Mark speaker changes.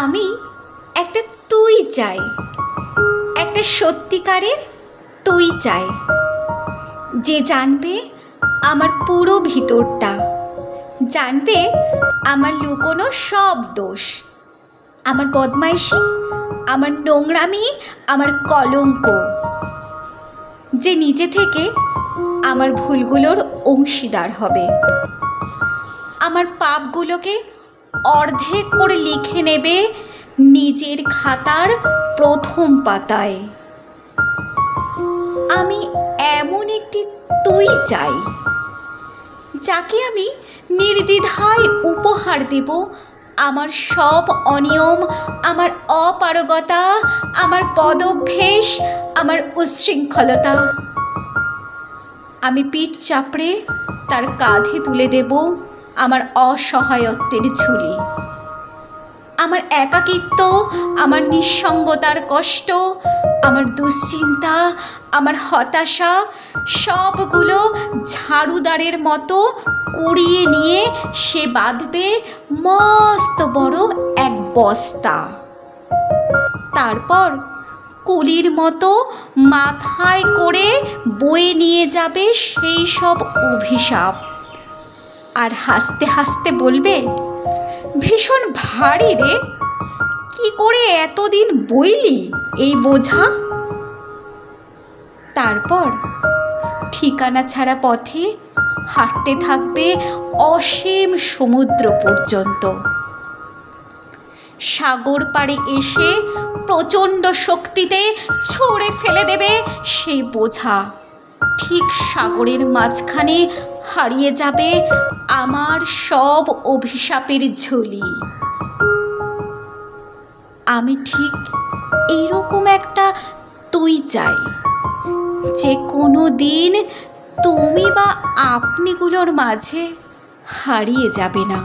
Speaker 1: আমি একটা তুই চাই, একটা সত্যিকারের তুই চাই, যে জানবে আমার পুরো ভিতরটা, জানবে আমার লুকোনো সব দোষ, আমার বদমাইশি, আমার নোংরামি, আমার কলঙ্ক, যে নিজে থেকে আমার ভুলগুলোর অংশীদার হবে, আমার পাপগুলোকে অর্ধেক করে লিখে নেবে নিজের খাতার প্রথম পাতায়। আমি এমন একটি তুই চাই, যাকে আমি নির্দ্বিধায় উপহার দেব আমার সব অনিয়ম, আমার অপারগতা, আমার পদভ্যাস, আমার উচ্ছৃঙ্খলতা। আমি পিঠ চাপড়ে তার কাঁধে তুলে দেব আমার অসহায়ত্বের ঝুলি, আমার একাকিত্ব, আমার নিঃসঙ্গতার কষ্ট, আমার দুশ্চিন্তা, আমার হতাশা, সবগুলো ঝাড়ুদারের মতো কুড়িয়ে নিয়ে সে বাঁধবে মস্ত বড় এক বস্তা। তারপর কুলির মতো মাথায় করে বয়ে নিয়ে যাবে সেই সব অভিশাপ, আর হাসতে হাসতে বলবে, ভীষণ ভারী রে, কি করে এতদিন বইলি এই বোঝা। তারপর ঠিকানা ছাড়া পথে হাঁটতে থাকবে অসীম সমুদ্র পর্যন্ত। সাগর পাড়ে এসে প্রচণ্ড শক্তিতে ছুঁড়ে ফেলে দেবে সেই বোঝা। ঠিক সাগরের মাঝখানে হারিয়ে যাবে আমার সব অভিশাপের ঝুলি। আমি ঠিক এরকম একটা তুই চাই, যে কোনো দিন তুমি বা আপনিগুলোর মাঝে হারিয়ে যাবে না।